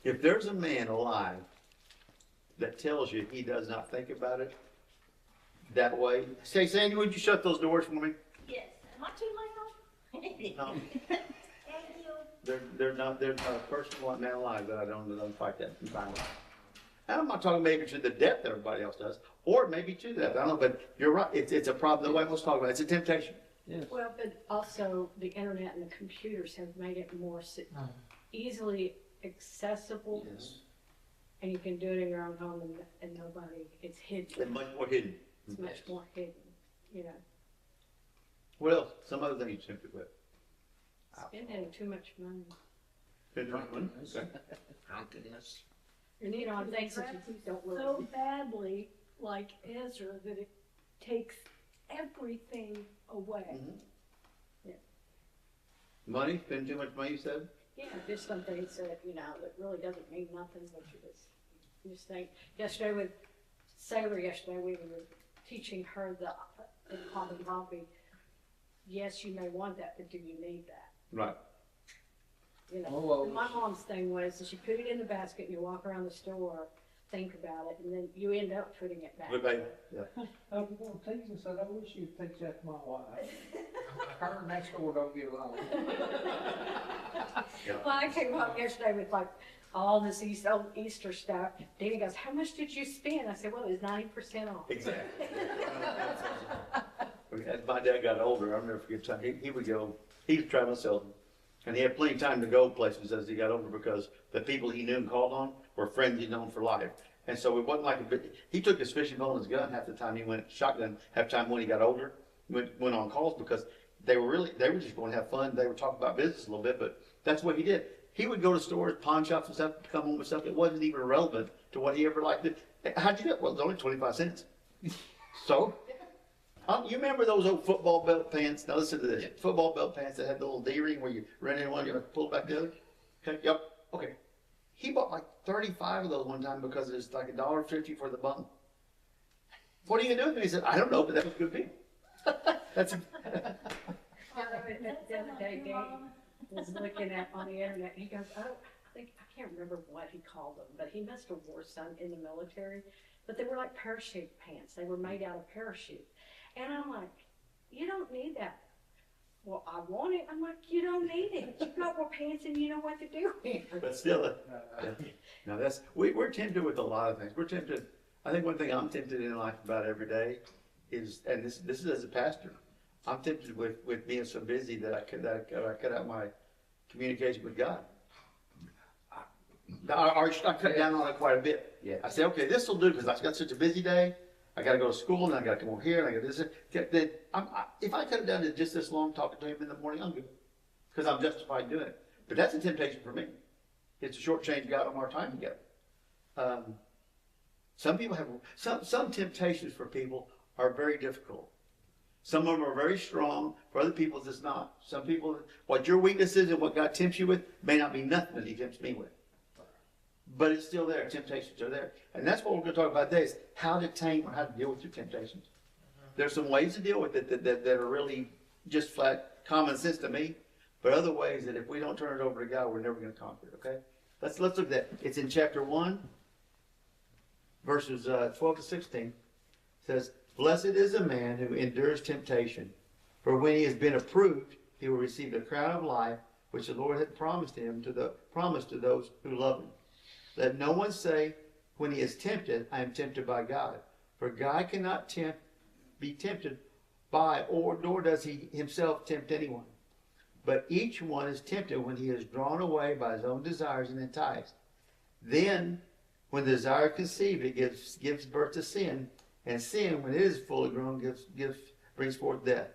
If there's a man alive that tells you he does not think about it that way, say, Sandy, would you shut those doors for me? Yes. Am I too loud? No. Thank you. There's not a person, one man alive that I don't fight that environment. And I'm not talking maybe to the depth that everybody else does, or maybe to that. I don't know, but you're right. It's a problem. The way most talk about it. It's a temptation. Yes. Well, but also the internet and the computers have made it more easily accessible. Yes. And you can do it in your own home and nobody, it's hidden. And much more hidden. It's much more hidden, you know. What else? Some other thing you're tempted with. Spending too much money. Okay. Drunkenness. You need on things that you don't So really. badly, like Ezra, that it takes everything away. Mm-hmm. Money? Spend too much money, you said? Yeah, just some things that, you know, that really doesn't mean nothing, but you just think. Yesterday with Sailor, we were teaching her the Hobby Lobby. Yes, you may want that, but do you need that? Right. You know, Oh, well, and my mom's thing was, is you put it in the basket and you walk around the store, think about it, and then you end up putting it back. But baby, yeah. I was gonna tease and said, I wish you'd take that to my wife. Her next door don't get along. Well, I came home yesterday with like all this old Easter stuff. Danny goes, "How much did you spend?" I said, "Well, it was 90% off." Exactly. As my dad got older, I'll never forget time. He would go, he was traveling salesman. And he had plenty of time to go places as he got older because the people he knew and called on were friends he'd known for life. And so it wasn't like he took his fishing pole and his gun half the time. He went shotgun half the time when he got older, went on calls because they were just going to have fun. They were talking about business a little bit, but that's what he did. He would go to stores, pawn shops and stuff, come home with stuff that wasn't even relevant to what he ever liked. How'd you do it? Well, it was only 25 cents. So, you remember those old football belt pants? Now listen to this. Football belt pants that had the little D-ring where you run in one, you pull it back the other? Okay, yep, okay. He bought like 35 of those one time because it's like $1.50 for the bundle. What are you gonna do with me? He said, I don't know, but that was a good deal. That's The other day, Dave was looking at on the internet, and he goes, "Oh, I can't remember what he called them, but he must have wore some in the military. But they were like parachute pants. They were made out of parachute." And I'm like, "You don't need that." "Well, I want it." I'm like, "You don't need it. You've got more pants and you know what to do with." But still, now we're tempted with a lot of things. We're tempted. I think one thing I'm tempted in life about every day is, and this is as a pastor, I'm tempted with being so busy that I cut out my communication with God. I cut down on it quite a bit. Yeah. I say, okay, this will do because I've got such a busy day. I got to go to school and I got to come over here and I got to this. If I cut it down to just this long talking to him in the morning, I'm good because I'm justified doing it. But that's a temptation for me. It's a shortchange God on our time together. Some people have some temptations for people are very difficult. Some of them are very strong. For other people, it's not. Some people, what your weakness is and what God tempts you with may not be nothing that He tempts me with. But it's still there. Temptations are there. And that's what we're going to talk about today is how to tame or how to deal with your temptations. There's some ways to deal with it that are really just flat common sense to me. But other ways that if we don't turn it over to God, we're never going to conquer it. Okay? Let's look at that. It's in chapter 1, verses 12 to 16. It says, "Blessed is a man who endures temptation, for when he has been approved, he will receive the crown of life which the Lord had promised to those who love him. Let no one say when he is tempted, I am tempted by God. For God cannot be tempted by, nor does he himself tempt anyone. But each one is tempted when he is drawn away by his own desires and enticed. Then, when the desire is conceived, it gives birth to sin. And sin, when it is fully grown, brings forth death.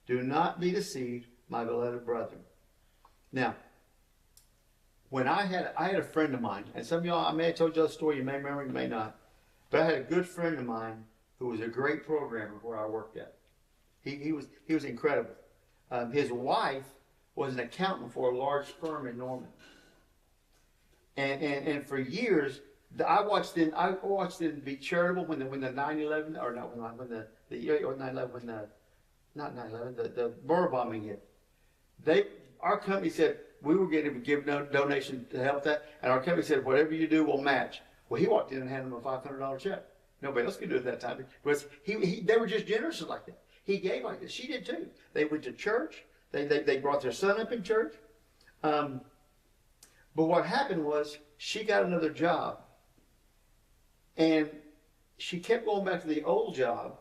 Do not be deceived, my beloved brethren." Now, when I had a friend of mine, and some of y'all, I may have told you a story, you may remember, you may not, but I had a good friend of mine who was a great programmer where I worked at. He was incredible. His wife was an accountant for a large firm in Norman, and for years I watched them be charitable when the 9/11 or not when the 9/11 when the not 9/11 the Burr bombing hit. Our company said, we were getting to give no donation to help that, and our company said, whatever you do, we'll match. Well, he walked in and handed him a $500 check. Nobody else could do it at that time because they were just generous like that. He gave like this. She did too. They went to church. They brought their son up in church. But what happened was she got another job, and she kept going back to the old job,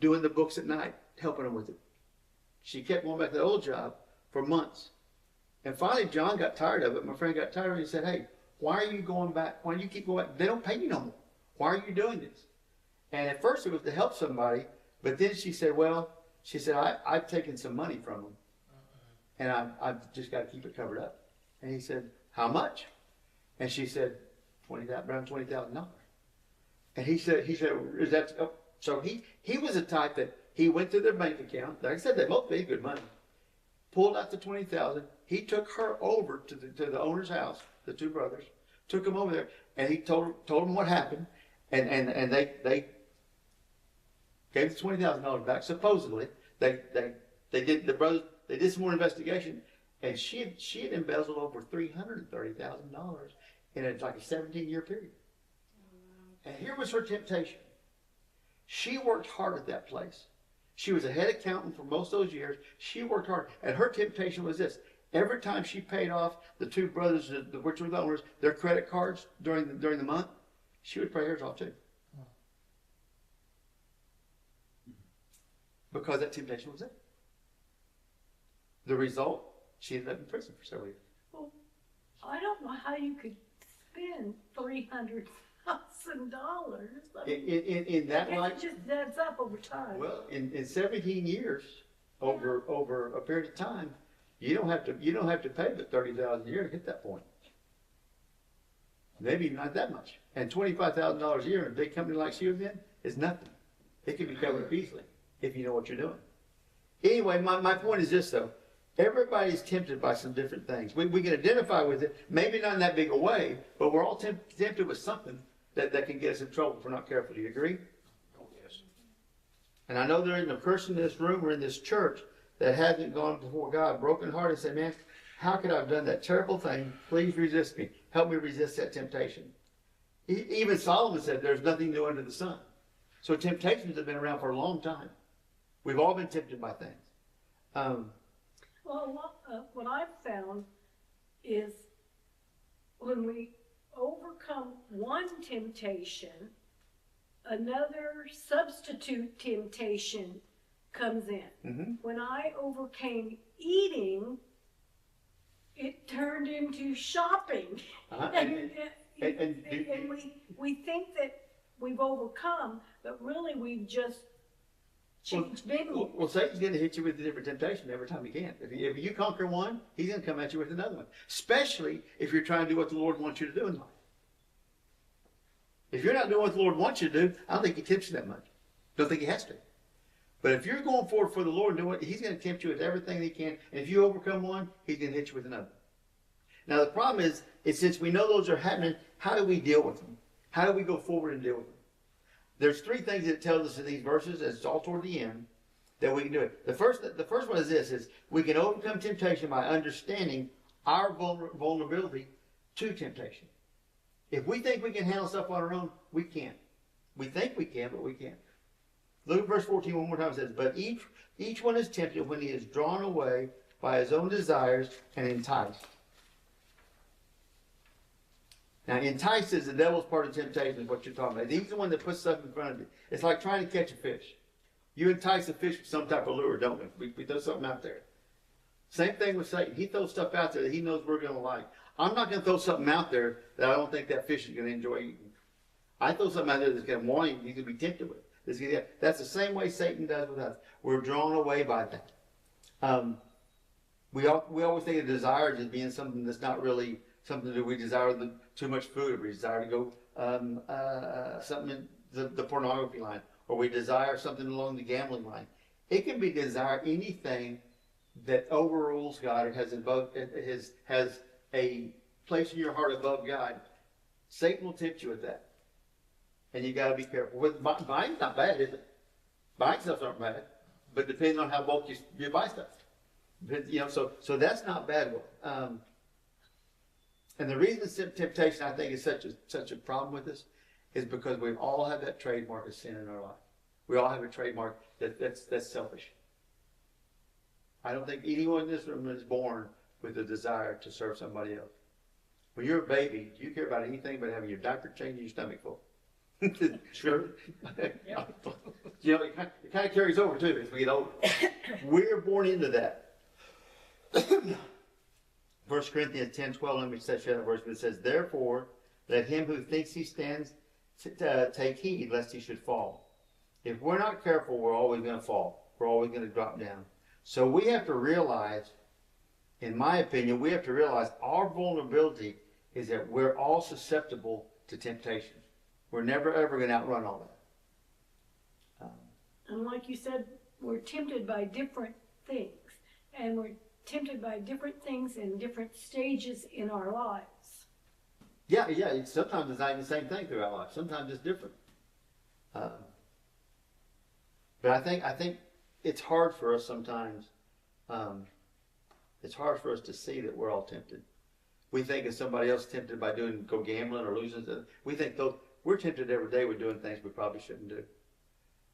doing the books at night, helping them with it. She kept going back to the old job for months. And finally, John got tired of it. My friend got tired of it. He said, hey, why are you going back? Why do you keep going back? They don't pay you no more. Why are you doing this? And at first it was to help somebody, but then she said, I've taken some money from them, and I've just got to keep it covered up. And he said, how much? And she said, around $20,000. And he said, is that, oh. So he was the type that he went to their bank account. Like I said, they both paid good money. Pulled out the $20,000. He took her over to the owner's house, the two brothers, took them over there, and he told them what happened. And they gave the $20,000 back. Supposedly, they did some more investigation, and she had embezzled over $330,000 in like a 17-year period. And here was her temptation. She worked hard at that place. She was a head accountant for most of those years. She worked hard, and her temptation was this: every time she paid off the two brothers, which were the owners, their credit cards during the month, she would pay hers off too. Because that temptation was there. The result, she ended up in prison for several years. Well, I don't know how you could spend $300,000. In that life, it just adds up over time. well, in 17 years, over a period of time, you don't have to pay but $30,000 a year to hit that point. Maybe not that much. And $25,000 a year in a big company like she was in is nothing. It can be covered up easily if you know what you're doing. Anyway, my point is this though. Everybody's tempted by some different things. We can identify with it, maybe not in that big a way, but we're all tempted with something that can get us in trouble if we're not careful. Do you agree? Oh, yes. And I know there isn't a person in this room or in this church that hasn't gone before God broken hearted and said, man, how could I have done that terrible thing? Please resist me. Help me resist that temptation. Even Solomon said there's nothing new under the sun. So temptations have been around for a long time. We've all been tempted by things. Well, what I've found is when we overcome one temptation, another substitute temptation comes in. Mm-hmm. When I overcame eating, it turned into shopping. Uh-huh. And we think that we've overcome, but really we've just changed venue. Well, Satan's going to hit you with a different temptation every time he can. If you conquer one, he's going to come at you with another one. Especially if you're trying to do what the Lord wants you to do in life. If you're not doing what the Lord wants you to do, I don't think he tempts you that much. Don't think he has to. But if you're going forward for the Lord and doing it, he's going to tempt you with everything he can. And if you overcome one, he's going to hit you with another. Now the problem is since we know those are happening, how do we deal with them? How do we go forward and deal with them? There's three things that it tells us in these verses, and it's all toward the end, that we can do it. The first one is this, is we can overcome temptation by understanding our vulnerability to temptation. If we think we can handle stuff on our own, we can't. We think we can, but we can't. Look at verse 14 one more time. It says, but each one is tempted when he is drawn away by his own desires and enticed. Now, entice is the devil's part of temptation, is what you're talking about. He's the one that puts stuff in front of you. It's like trying to catch a fish. You entice a fish with some type of lure, don't we? We throw something out there. Same thing with Satan. He throws stuff out there that he knows we're going to like. I'm not going to throw something out there that I don't think that fish is going to enjoy eating. I throw something out there that's going to want him, he's going to be tempted with. That's the same way Satan does with us. We're drawn away by that. We always think of desires as being something that's not really something that we desire too much food, or we desire to go something in the pornography line, or we desire something along the gambling line. It can be desire anything that overrules God or has a place in your heart above God. Satan will tempt you with that. And you got to be careful. Buying's not bad, is it? Buying stuff's not bad, but depending on how bulk you buy stuff. But, so that's not bad. And the reason temptation, I think, is such a problem with us is because we all have that trademark of sin in our life. We all have a trademark that's selfish. I don't think anyone in this room is born with a desire to serve somebody else. When you're a baby, do you care about anything but having your diaper changed and your stomach full? Sure. It kind of carries over too as we get older. We're born into that. 1 Corinthians 10:12, let me share that verse, but it says, therefore, let him who thinks he stands take heed lest he should fall. If we're not careful, we're always going to fall. We're always going to drop down. So we have to realize, in my opinion, we have to realize our vulnerability is that we're all susceptible to temptation. We're never, ever going to outrun all that. And like you said, we're tempted by different things. And we're tempted by different things in different stages in our lives. Yeah. Sometimes it's not even the same thing throughout life. Sometimes it's different. But I think it's hard for us sometimes. It's hard for us to see that we're all tempted. We think if somebody else is tempted by go gambling or losing, we think we're tempted every day with doing things we probably shouldn't do.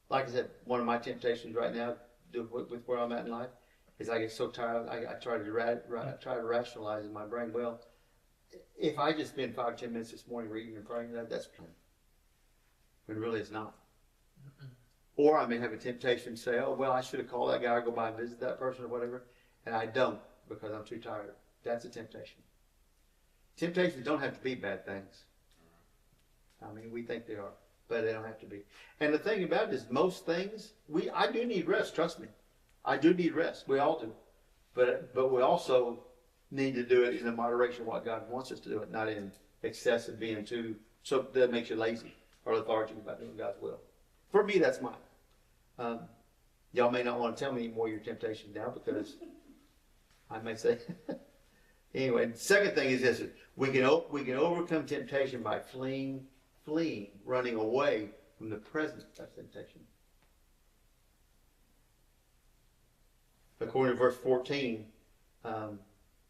Like I said, one of my temptations right now, with where I'm at in life, is I get so tired. I try to rationalize in my brain. Well, if I just spend 5 or 10 minutes this morning reading and praying, that's fine. When really it's not. Or I may have a temptation to say, oh, well, I should have called that guy or go by and visit that person or whatever. And I don't because I'm too tired. That's a temptation. Temptations don't have to be bad things. I mean, we think they are, but they don't have to be. And the thing about it is most things, I do need rest, trust me. I do need rest. We all do. But we also need to do it in the moderation of what God wants us to do it, not in excessive being too, so that makes you lazy or lethargic about doing God's will. For me, that's mine. Y'all may not want to tell me any more of your temptations now because I may say. Anyway, the second thing is this: we can overcome temptation by fleeing, running away from the presence of temptation. According to verse 14,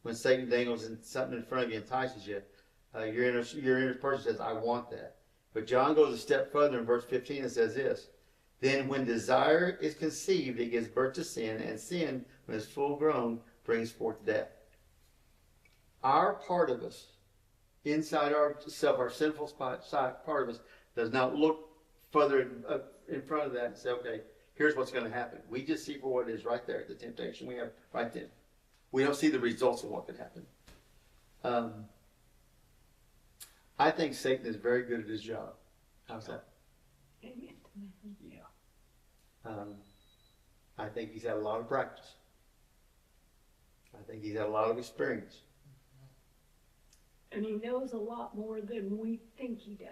when Satan dangles something in front of you and entices you, your inner person says, "I want that." But John goes a step further in verse 15 and says this: then when desire is conceived, it gives birth to sin, and sin, when it's full grown, brings forth death. Our part of us, inside ourself, our sinful part of us, does not look further in front of that and say, okay, here's what's going to happen. We just see for what it is right there, the temptation we have right then. We don't see the results of what could happen. I think Satan is very good at his job. How's that? Amen. Yeah. I think he's had a lot of practice. I think he's had a lot of experience. And he knows a lot more than we think he does.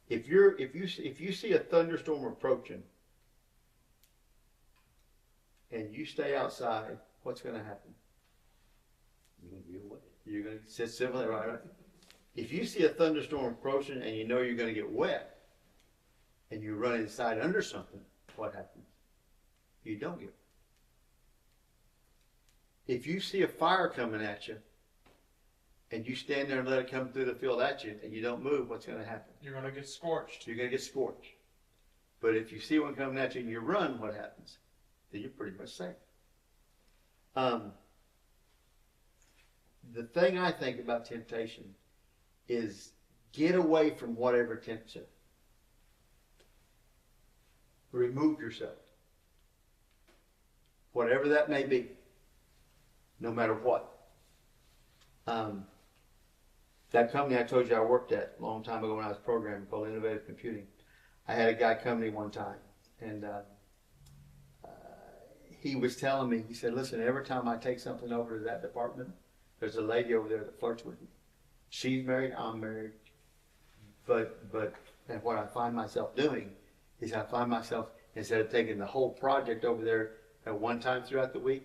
If you see a thunderstorm approaching and you stay outside, what's going to happen? You're going to get wet. You're going to sit similar, right? If you see a thunderstorm approaching and you know you're going to get wet and you run inside under something, what happens? You don't get wet. If you see a fire coming at you and you stand there and let it come through the field at you and you don't move, what's going to happen? You're going to get scorched. You're going to get scorched. But if you see one coming at you and you run, what happens? Then you're pretty much safe. The thing I think about temptation is get away from whatever tempts you. Remove yourself. Whatever that may be. No matter what. That company I told you I worked at a long time ago when I was programming, called Innovative Computing, I had a guy come to me one time, and he was telling me, he said, listen, every time I take something over to that department, there's a lady over there that flirts with me. She's married, I'm married, but and what I find myself doing is I find myself, instead of taking the whole project over there at one time throughout the week,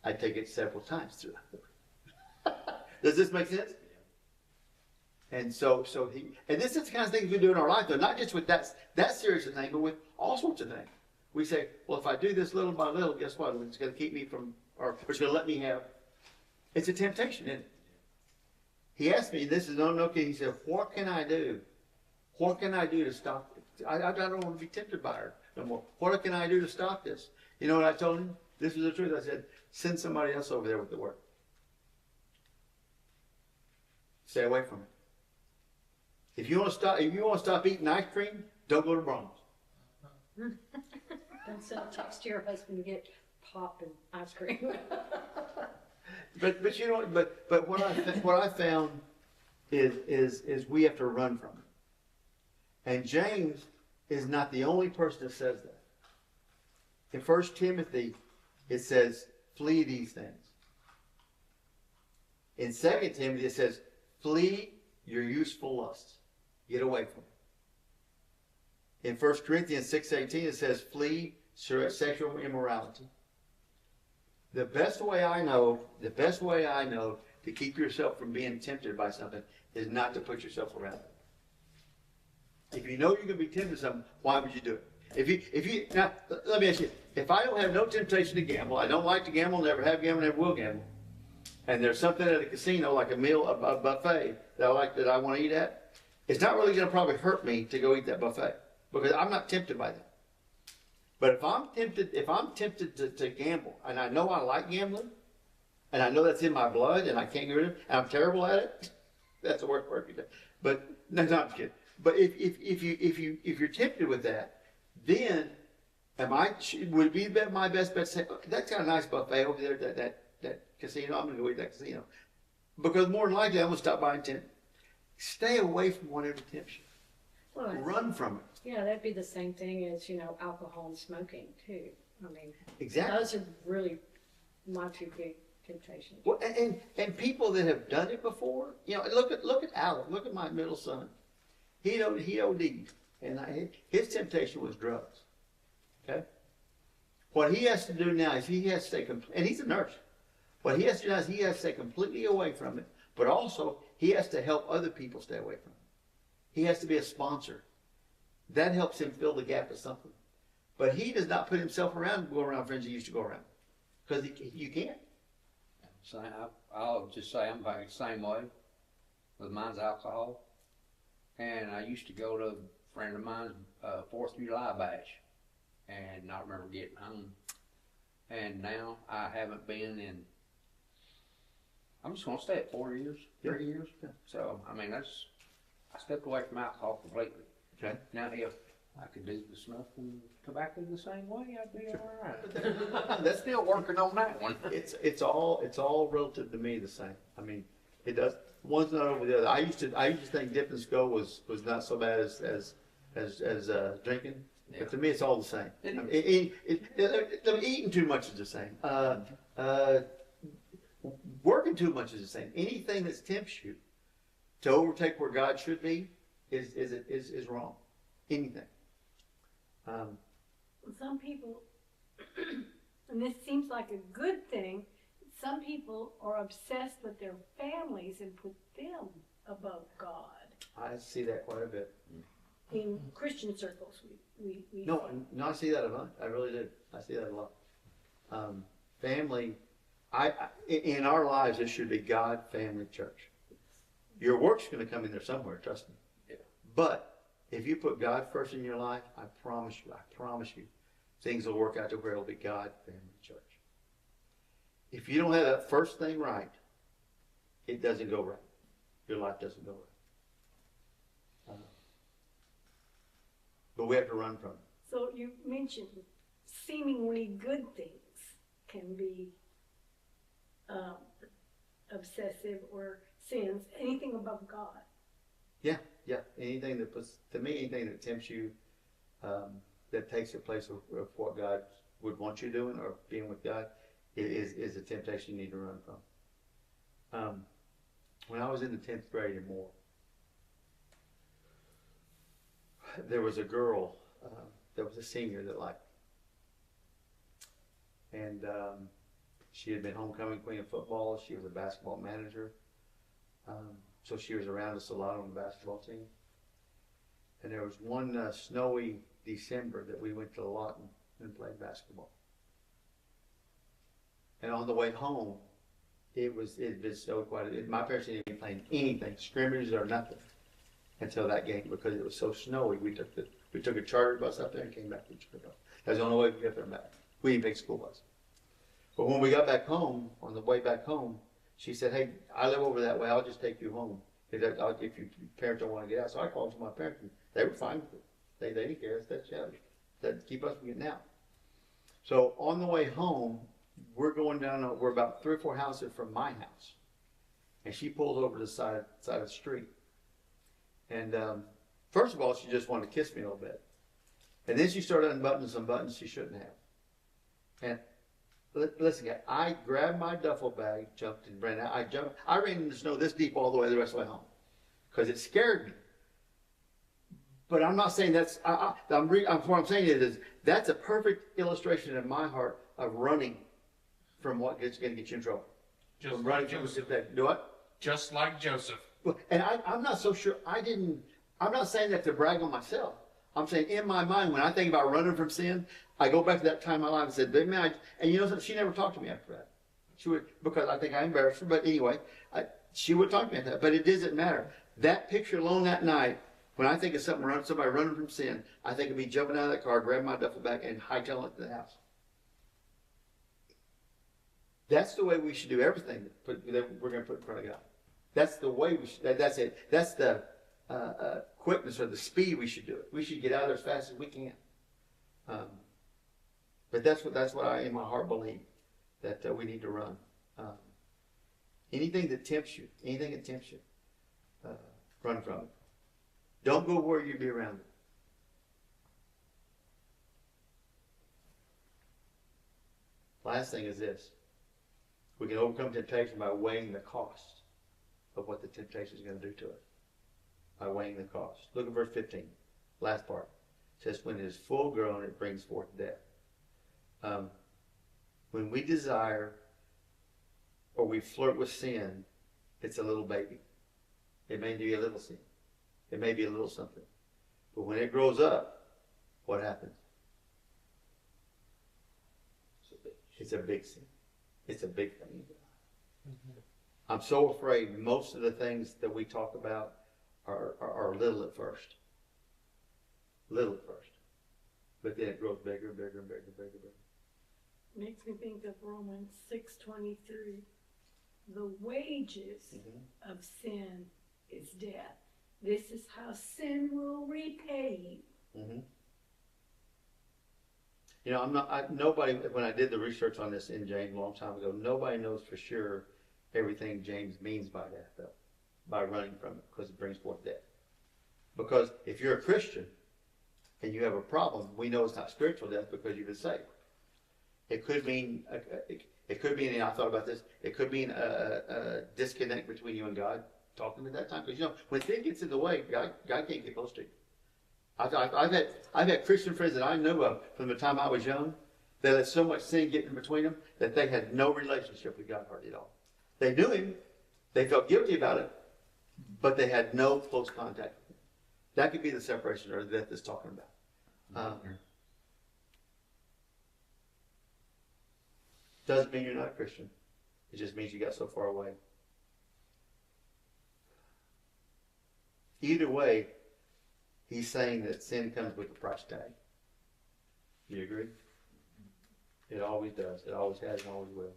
I take it several times throughout the week. Does this make sense? And and this is the kind of things we do in our life, though, not just with that serious a thing, but with all sorts of things. we say, well, if I do this little by little, guess what? It's going to keep me from, or it's going to let me have. It's a temptation, isn't it? He asked me, this is no kid. He said, what can I do? What can I do to stop it? I don't want to be tempted by her no more. What can I do to stop this? You know what I told him? This was the truth. I said, send somebody else over there with the work. Stay away from it. If you want to stop eating ice cream, don't go to Brahms. Don't send a text to your husband to get pop and ice cream. But you know, but what I found is we have to run from it. And James is not the only person that says that. In 1 Timothy, it says, flee these things. In 2 Timothy, it says, flee your useful lusts. Get away from it. In 1 Corinthians 6:18, it says, flee sexual immorality. The best way I know to keep yourself from being tempted by something is not to put yourself around it. If you know you're going to be tempted to something, why would you do it? Now, let me ask you, if I don't have no temptation to gamble, I don't like to gamble, never have gambled, never will gamble, and there's something at a casino, like a meal, a buffet, that I want to eat at, it's not really going to probably hurt me to go eat that buffet, because I'm not tempted by that. But if I'm tempted to gamble, and I know I like gambling, and I know that's in my blood, and I can't get rid of it, and I'm terrible at it, that's the worst part you do. But no, I'm just kidding. But if you're tempted with that, then would it be my best bet to say, oh, that's got a nice buffet over there, that casino, I'm going to go eat that casino, because more than likely I'm going to stop by and tempt. Stay away from whatever tempts you. Well, run from it. yeah, that'd be the same thing as, alcohol and smoking too. I mean, Exactly. those are really my two big temptations. Well, and people that have done it before, look at Alan, look at my middle son. He OD'd, and his temptation was drugs. Okay. What he has to do now is he has to stay, and he's a nurse. What he has to do now is he has to stay completely away from it, but also he has to help other people stay away from it. He has to be a sponsor. That helps him fill the gap of something. But he does not put himself around and go around friends he used to go around, because you can't. I'll just say I'm about the same way with mine's alcohol. And I used to go to a friend of mine's 4th of July bash, and I remember getting home. And now I haven't been in, I'm just going to stay at 4 years, 3 years. Yeah. So, I mean, I stepped away from alcohol completely. Okay. Now, if I could do the snuff and tobacco the same way, I'd be all right. They're still working on that one. It's all relative to me the same. I mean, it does. One's not over the other. I used to think dip and go was not so bad as drinking, Yeah. but to me it's all the same. I mean, eating too much is the same. Working too much is the same. Anything that tempts you to overtake where God should be is wrong. Anything. Some people, and this seems like a good thing, some people are obsessed with their families and put them above God. I see that quite a bit. In Christian circles, we No, I see that a lot. I really do. I see that a lot. Family, in our lives, it should be God, family, church. Your work's going to come in there somewhere, trust me. Yeah. But if you put God first in your life, I promise you, things will work out to where it'll be God, family, church. If you don't have that first thing right, it doesn't go right. Your life doesn't go right. But we have to run from it. So you mentioned seemingly good things can be obsessive or sins, anything above God. Yeah. Anything that tempts you, that takes the place of what God would want you doing or being with God, is a temptation you need to run from. When I was in the 10th grade and more, there was a girl that was a senior that liked me. And she had been homecoming queen of football. She was a basketball manager. So she was around us a lot on the basketball team. And there was one snowy December that we went to Lawton and played basketball. And on the way home, it was so quiet. My parents didn't even play anything, scrimmages or nothing, until that game because it was so snowy. We took a charter bus up there and came back to Chicago. That's the only way we got there and back. We didn't take a school bus. But when we got back home, on the way back home, she said, "Hey, I live over that way. I'll just take you home if your parents don't want to get out." So I called to my parents, and they were fine with it. They didn't care. That keep us from getting out. So on the way home, we're going down. We're about 3 or 4 houses from my house, and she pulls over to the side of the street. And first of all, she just wanted to kiss me a little bit, and then she started unbuttoning some buttons she shouldn't have. And listen, guys, I grabbed my duffel bag, jumped and ran out. I ran in the snow this deep all the way the rest of the way home because it scared me. But I'm not saying that's. What I'm saying is that's a perfect illustration in my heart of running from what is going to get you in trouble. Just from like running from Joseph. do what? Just like Joseph. And I'm not so sure. I'm not saying that to brag on myself. I'm saying in my mind, when I think about running from sin, I go back to that time in my life and said, "Big man," and you know something? She never talked to me after that. She would, because I think I embarrassed her. But anyway, she would talk to me after that. But it doesn't matter. That picture alone that night, when I think of somebody running from sin, I think of me jumping out of that car, grabbing my duffel bag, and hightailing it to the house. That's the way we should do everything that we're going to put in front of God. That's the way we should. That's it. That's the quickness or the speed we should do it. We should get out of there as fast as we can. But that's what I in my heart believe that we need to run. Anything that tempts you, run from it. Don't go where you'd be around it. Last thing is this. We can overcome temptation by weighing the cost of what the temptation is going to do to us. By weighing the cost. Look at verse 15. Last part. It says, when it is full grown, it brings forth death. When we desire or we flirt with sin, it's a little baby. It may be a little sin. It may be a little something. But when it grows up, what happens? It's a big sin. It's a big thing. Mm-hmm. I'm so afraid most of the things that we talk about are little at first. Little at first. But then it grows bigger, bigger, bigger, bigger, bigger. Makes me think of Romans 6:23. The wages of sin is death. This is how sin will repay you. Mm-hmm. You know, nobody, when I did the research on this in James a long time ago, nobody knows for sure everything James means by that, though, by running from it, because it brings forth death. Because if you're a Christian and you have a problem, we know it's not spiritual death because you've been saved. It could mean, and I thought about this, it could mean a disconnect between you and God, talking at that time. Because, you know, when sin gets in the way, God can't get close to you. I've had Christian friends that I knew of from the time I was young that let so much sin get in between them that they had no relationship with God hardly at all. They knew Him, they felt guilty about it, but they had no close contact with Him. That could be the separation or the death that's talking about. Doesn't mean you're not a Christian. It just means you got so far away. Either way, he's saying that sin comes with a price tag. Do you agree? It always does. It always has and always will.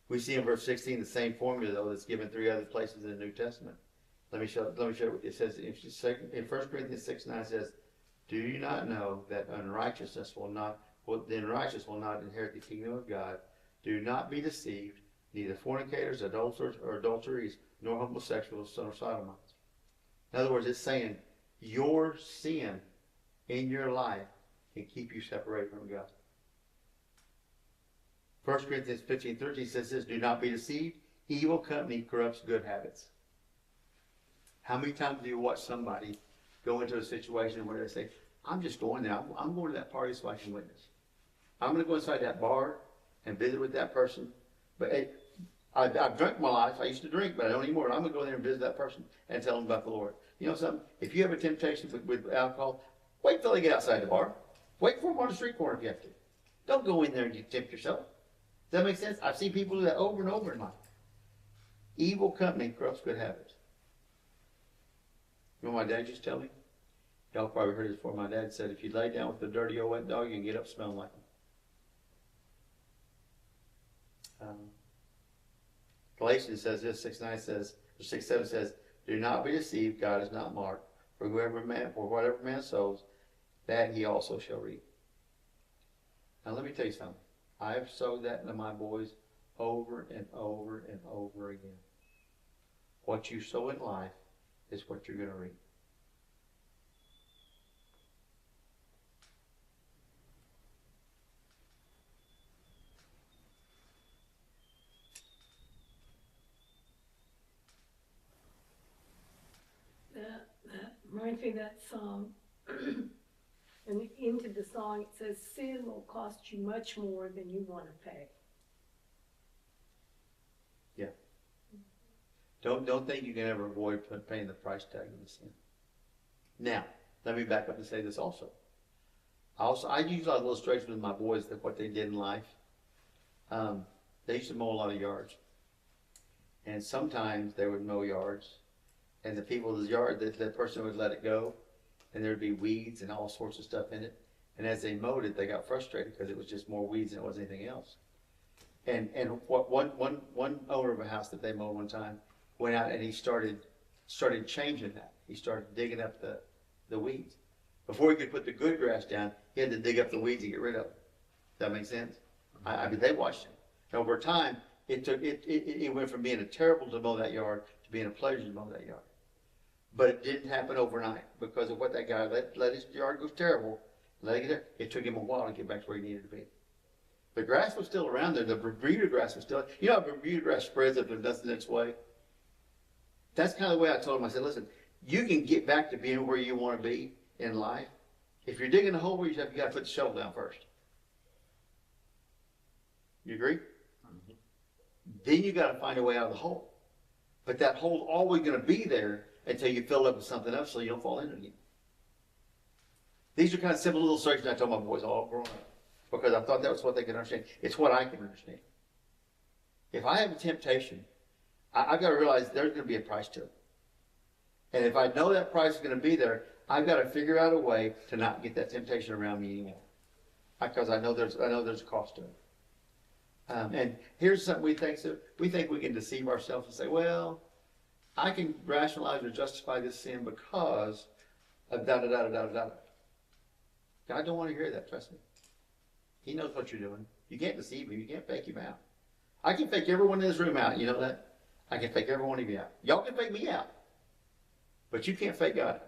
We see in verse 16 the same formula, though, that's given 3 other places in the New Testament. Let me share it with you. It says in 1 Corinthians 6:9 it says, "Do you not know that the unrighteous will not inherit the kingdom of God? Do not be deceived, neither fornicators, adulterers, or adulteries, nor homosexuals, nor sodomites." In other words, it's saying your sin in your life can keep you separated from God. 1 Corinthians 15:13 says this, "Do not be deceived. Evil company corrupts good habits." How many times do you watch somebody go into a situation where they say, "I'm just going there. I'm going to that party so I can witness. I'm going to go inside that bar and visit with that person. But hey, I've drank my life. I used to drink, but I don't anymore. I'm going to go there and visit that person and tell them about the Lord." You know something? If you have a temptation with alcohol, Wait till they get outside the bar. Wait for them on the street corner if you have to. Don't go in there and you tempt yourself. Does that make sense? I've seen people do that over and over in life. Evil company corrupts good habits. You know what my dad used to tell me? Y'all probably heard this before. My dad said, if you lay down with a dirty old wet dog, you can get up smelling like them. Galatians says this, 6:9 says, or 6:7 says, do not be deceived, God is not marked. For whatever man sows, that he also shall reap. Now let me tell you something. I have sowed that into my boys over and over and over again. What you sow in life is what you're going to reap. That reminds me of that song. And into the song it says, sin will cost you much more than you want to pay. Yeah. Don't think you can ever avoid paying the price tag of the sin. Now, let me back up and say this also. I use a lot of illustrations with my boys of what they did in life. They used to mow a lot of yards. And sometimes they would mow yards. And the people in the yard, that person would let it go. And there'd be weeds and all sorts of stuff in it. And as they mowed it, they got frustrated because it was just more weeds than it was anything else. And what one owner of a house that they mowed one time went out and he started changing that. He started digging up the weeds. Before he could put the good grass down, he had to dig up the weeds and get rid of them. Does that make sense? I mean, they watched him. And over time, it went from being a terrible to mow that yard to being a pleasure to mow that yard. But it didn't happen overnight because of what that guy let his yard go terrible. Let it get there. It took him a while to get back to where he needed to be. The grass was still around there. The Bermuda grass was still. You know how Bermuda grass spreads if there's nothing its way? That's kind of the way I told him. I said, listen, you can get back to being where you want to be in life. If you're digging a hole where you got to put the shovel down first. You agree? Mm-hmm. Then you got to find a way out of the hole. But that hole's always going to be there until you fill it up with something else so you don't fall in it again. These are kind of simple little illustrations I told my boys all growing up because I thought that was what they could understand. It's what I can understand. If I have a temptation, I've got to realize there's going to be a price to it. And if I know that price is going to be there, I've got to figure out a way to not get that temptation around me anymore. Because I know there's a cost to it. And here's something we think we can deceive ourselves and say, well, I can rationalize or justify this sin because of da-da-da-da-da-da. God don't want to hear that, trust me. He knows what you're doing. You can't deceive him. You can't fake him out. I can fake everyone in this room out. You know that? I can fake every one of you out. Y'all can fake me out. But you can't fake God.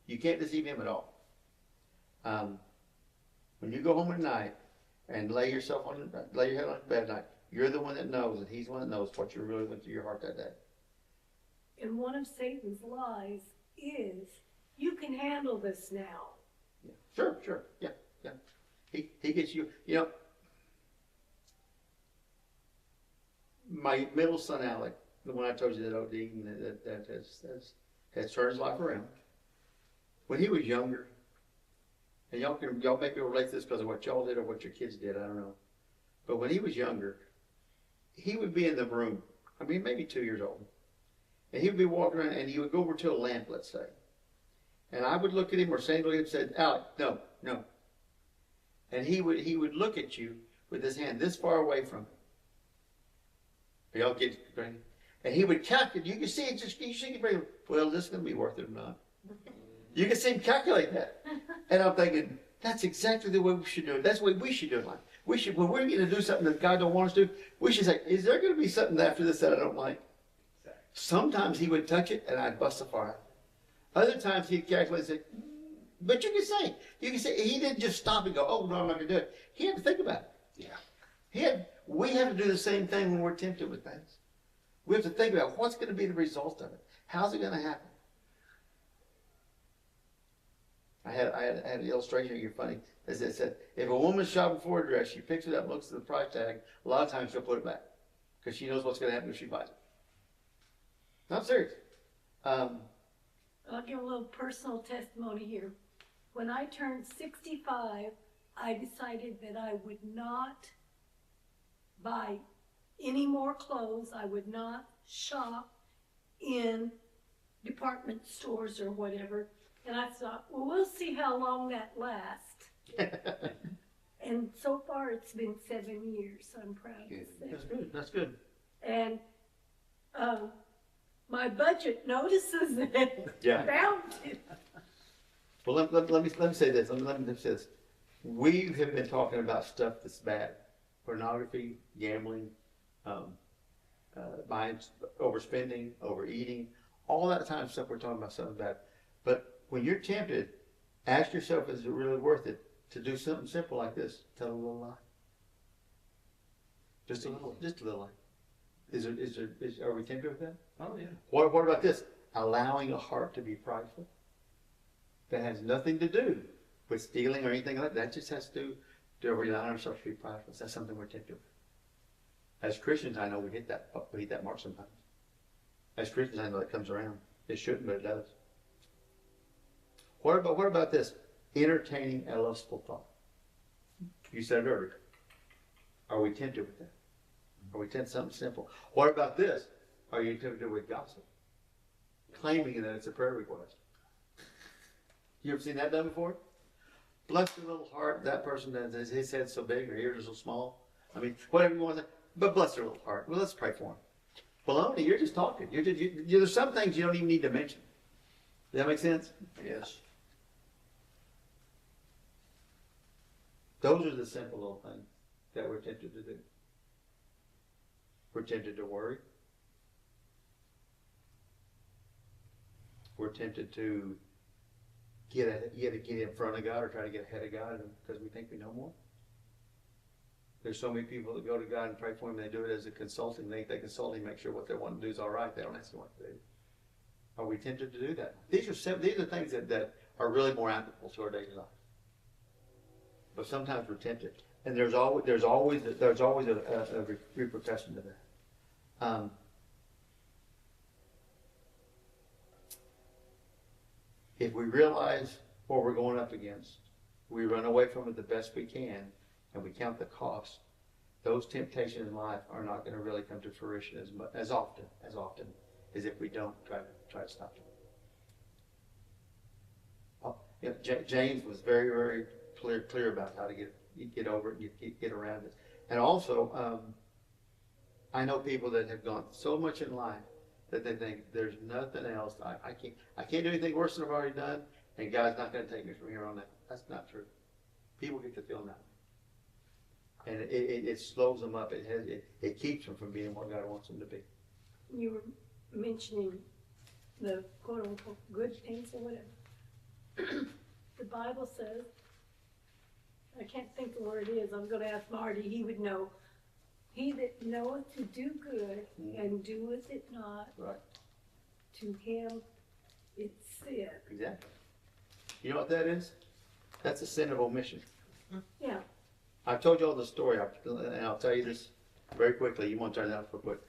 You can't deceive him at all. When you go home at night and lay your head on the bed at night, you're the one that knows, and he's the one that knows what you really went through your heart that day. And one of Satan's lies is, you can handle this now. Yeah. Sure. Yeah. He gets you. You know, my middle son Alec, the one I told you that OD and that has turned his life around. When he was younger, and y'all may be able to relate to this because of what y'all did or what your kids did, I don't know. But when he was younger, he would be in the room. I mean, maybe 2 years old. And he would be walking around and he would go over to a lamp, let's say. And I would look at him or Sandy look at him and said, Alec, no. And he would look at you with his hand this far away from him. Y'all get it? And he would calculate. You can see it just, you see it, well, this is going to be worth it or not. You can see him calculate that. And I'm thinking, that's exactly the way we should do it. That's the way we should do it in life. When we're going to do something that God don't want us to do, we should say, is there going to be something after this that I don't like? Sometimes he would touch it and I'd bust a fire. Other times he'd calculate and say, but you can say, he didn't just stop and go, oh, no, I'm not going to do it. He had to think about it. Yeah. We have to do the same thing when we're tempted with things. We have to think about what's going to be the result of it. How's it going to happen? I had an illustration, you're funny, as it said, if a woman's shopping for a dress, she picks it up, looks at the price tag, a lot of times she'll put it back because she knows what's going to happen if she buys it. I'm serious. I'll give a little personal testimony here. when I turned 65, I decided that I would not buy any more clothes. I would not shop in department stores or whatever. And I thought, well, we'll see how long that lasts. And so far, it's been 7 years. I'm proud to say. That's good, that's good. And my budget notices it. Yeah. Found it. Well, let me say this, let me say this. We have been talking about stuff that's bad. Pornography, gambling, buying, overspending, overeating, all that kind of stuff. We're talking about something bad. But when you're tempted, ask yourself, is it really worth it to do something simple like this? Tell a little lie. Just a little lie. Are we tempted with that? Oh, yeah. What about this? Allowing a heart to be prideful. That has nothing to do with stealing or anything like that. That just has to do with allowing ourselves to be prideful. That's something we're tempted with. As Christians, I know we hit that mark sometimes. As Christians, I know it comes around. It shouldn't, but it does. What about this? Entertaining a lustful thought. You said it earlier. Are we tempted with that? Are we tempted something simple? What about this? Are you tempted with gossip? Claiming that it's a prayer request. You ever seen that done before? Bless your little heart. That person does his head's so big or ears are so small. I mean, whatever you want to say. But bless their little heart. Well, let's pray for him. Baloney, you're just talking. There's some things you don't even need to mention. Does that make sense? Yes. Those are the simple little things that we're tempted to do. We're tempted to worry. We're tempted to get in front of God or try to get ahead of God because we think we know more. There's so many people that go to God and pray for him. They do it as a consulting. They consult him, make sure what they want to do is all right. They don't ask him what to do. Are we tempted to do that? These are things that are really more applicable to our daily life. But sometimes we're tempted, and there's always a repercussion to that. If we realize what we're going up against, we run away from it the best we can, and we count the cost. Those temptations in life are not going to really come to fruition as often as if we don't try to stop them. James was very, very clear about how to get over it and get around it. And also, I know people that have gone so much in life that they think there's nothing else. I can't do anything worse than I've already done, and God's not going to take me from here on out. That's not true. People get to feel that, and it slows them up. It keeps them from being what God wants them to be. You were mentioning the quote unquote good things or whatever. The Bible says, I can't think of where it is. I'm going to ask Marty. He would know. He that knoweth to do good and doeth it not, Right. to him it's sin. Exactly. You know what that is? That's a sin of omission. Yeah. I've told you all the story, and I'll tell you this very quickly. You won't turn it out for quick.